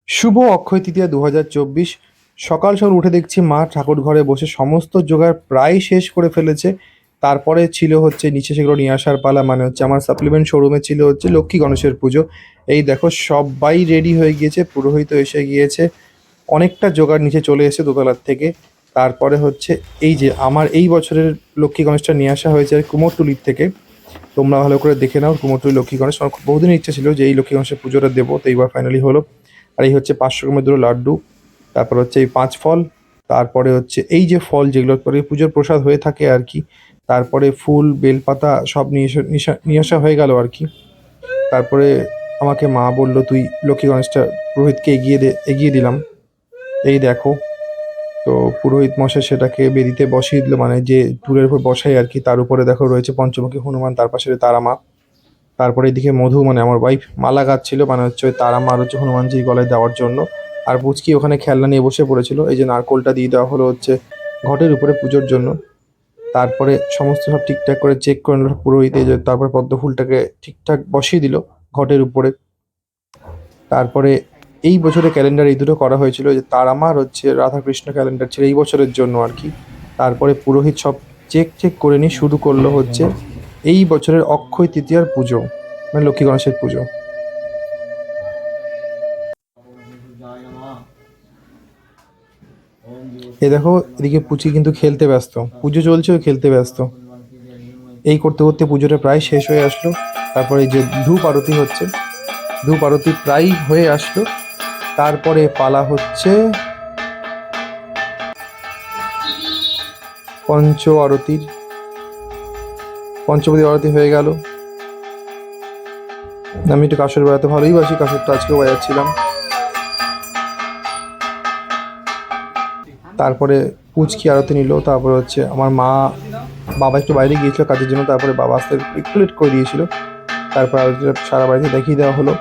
শুভ অক্ষয় তৃতীয়া 2024। সকাল সকাল উঠে দেখছি মা ঠাকুর ঘরে বসে সমস্ত জোগাড় প্রায় শেষ করে ফেলেছে। তারপরে ছিল হচ্ছে নিচে সেগুলো নিয়ে আসার পালা, মানে হচ্ছে আমার সাপ্লিমেন্ট শোরুমে ছিল হচ্ছে লক্ষ্মী গণেশের পুজো। এই দেখো সবাই রেডি হয়ে গিয়েছে, পুরোহিত এসে গিয়েছে, অনেকটা জোগাড় নিচে চলে এসেছে দোতলার থেকে। তারপরে হচ্ছে এই যে আমার এই বছরের লক্ষ্মী গণেশটা নিয়ে আসা হয়েছে কুমোরটুলির থেকে। তোমরা ভালো করে দেখে নাও কুমোরটুলি লক্ষ্মী গণেশ। আমার বহুদিন ইচ্ছে ছিল যে এই লক্ষ্মী গণেশের পুজোটা দেবো, তো এইবার ফাইনালি হলো। আর এই হচ্ছে 500 গ্রামের দুটো লাড্ডু, তারপর হচ্ছে এই 5 ফল, তারপরে হচ্ছে এই যে ফল যেগুলো পরে পুজোর প্রসাদ হয়ে থাকে আর কি, তারপরে ফুল বেলপাতা সব নিয়ে আসা হয়ে গেল আর কি। তারপরে আমাকে মা বললো তুই লক্ষ্মী গণেশটা পুরোহিতকে এগিয়ে দিলাম। এই দেখো, তো পুরোহিত মশাই সেটাকে বেদিতে বসিয়ে দিল, মানে যে টুলের উপর বসাই আর কি, তার উপরে দেখো রয়েছে পঞ্চমুখী হনুমান, তার পাশে তারা মা। তারপরে এদিকে মধু মানে আমার ওয়াইফ মালা গাচ্ছিল, মানে হচ্ছে ওই তারা মার হচ্ছে হনুমানজির গলায় দেওয়ার জন্য। আর পুচকি ওখানে খেলনা নিয়ে বসে পড়েছিল। এই যে নারকোলটা দিয়ে দেওয়া হলো হচ্ছে ঘটের উপরে পুজোর জন্য। তারপরে সমস্ত সব ঠিকঠাক করে চেক করে নিল পুরোহিত, এই যে তারপরে পদ্ম ফুলটাকে ঠিকঠাক বসিয়ে দিল ঘটের উপরে। তারপরে এই বছরের ক্যালেন্ডার এই দুটো করা হয়েছিল, যে তারা মার হচ্ছে রাধাকৃষ্ণ ক্যালেন্ডার ছিল এই বছরের জন্য আর কি। তারপরে পুরোহিত সব চেক করে নিয়ে শুরু করলো হচ্ছে এই বছরের অক্ষয় তৃতীয়ার পুজো, মানে লক্ষ্মী গণেশের পুজো। এ দেখো এদিকে পুচি কিন্তু খেলতে ব্যস্ত, পুজো চলছে ও খেলতে ব্যস্ত। এই করতে করতে পুজোটা প্রায় শেষ হয়ে আসলো। তারপরে এই যে ধূপ আরতি হচ্ছে, ধূপ আরতি প্রায় হয়ে আসলো। তারপরে পালা হচ্ছে পঞ্চ আরতির, পঞ্চপদী আরতি হয়ে গেল। আমি একটু কাসর বেড়াতে ভালোই বাসি, কাসরটা আজকেও বাজাচ্ছিলাম। তারপরে পুচকি আরতি নিল, তারপরে হচ্ছে আমার মা বাবা একটু বাইরে গিয়েছিল কাজের জন্য, তারপরে বাবা আসতে একটু লেট করে দিয়েছিল। তারপর আরতিটা সারা বাড়িতে দেখিয়ে দেওয়া হলো।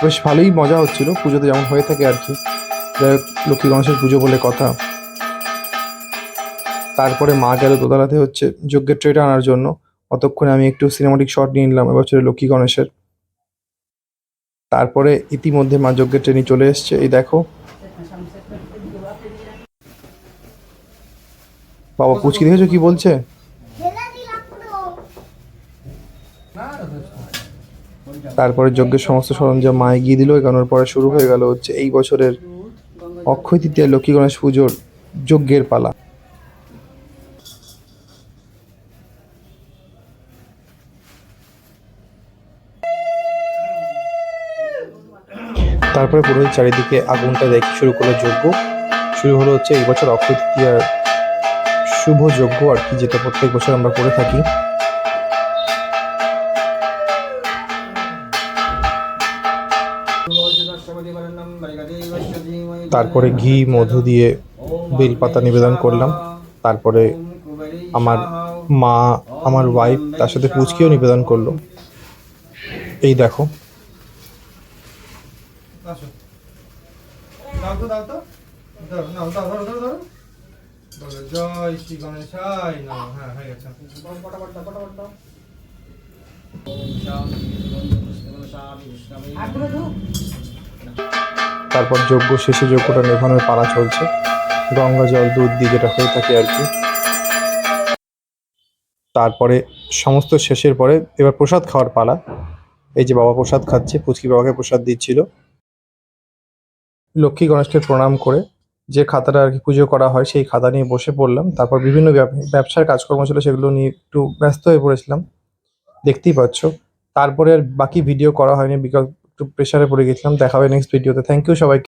বেশ ভালোই মজা হচ্ছিল, পুজোতে যেমন হয়ে থাকে আর কি। যাই হোক, লক্ষ্মী গণেশের পুজো বলে কথা। তারপরে মা গেল দোতলাতে হচ্ছে যজ্ঞের ট্রেটা আনার জন্য। অতক্ষণে আমি একটু সিনেমাটিক শট নিয়ে নিলাম এবছরের লক্ষ্মী গণেশের। তারপরে ইতিমধ্যে মা যজ্ঞের ট্রেনে চলে এসছে, এই দেখো। বাবা পুচকি দেখেছো কি বলছে? তারপরে যজ্ঞের সমস্ত সরঞ্জাম মা এগিয়ে দিল, এগানোর পরে শুরু হয়ে গেল হচ্ছে এই বছরের অক্ষয় তৃতীয়া লক্ষ্মী গণেশ পুজোর যজ্ঞের পালা। তারপরে পুরোহিত চারিদিকে আগুনটা দেখে শুরু করলো যজ্ঞ। শুরু হলো হচ্ছে এই বছর অক্ষয় তৃতীয়ার শুভ যজ্ঞ আর কি, যেটা প্রত্যেক বছর আমরা করে থাকি। তারপরে ঘি মধু দিয়ে বেলপাতা নিবেদন করলাম। তারপরে আমার মা, আমার ওয়াইফ, তার সাথে পুচকিও নিবেদন করলো। এই দেখো, জয় শ্রী গণেশায় নমঃ। হ্যাঁ হয়ে গেছে। তারপর যজ্ঞ শেষে যজ্ঞটা নেভানোর পালা চলছে, গঙ্গা জল দুধ দিয়ে যেটা হয়ে থাকে আর কি। তারপরে সমস্ত শেষের পরে এবার প্রসাদ খাওয়ার পালা। এই যে বাবা প্রসাদ খাচ্ছে, পুচকি বাবাকে প্রসাদ দিচ্ছিল। লক্ষ্মী গণেশকে প্রণাম করে যে খাতাটা আর কি পুজো করা হয় সেই খাতা নিয়ে বসে পড়লাম। তারপর বিভিন্ন ব্যবসার কাজকর্ম ছিল, সেগুলো নিয়ে একটু ব্যস্ত হয়ে পড়েছিলাম, দেখতেই পাচ্ছ। তারপরে আর বাকি ভিডিও করা হয়নি, বিকজ একটু প্রেশারে পড়ে গেছিলাম। দেখা হবে নেক্সট ভিডিওতে। থ্যাংক ইউ সবাইকে।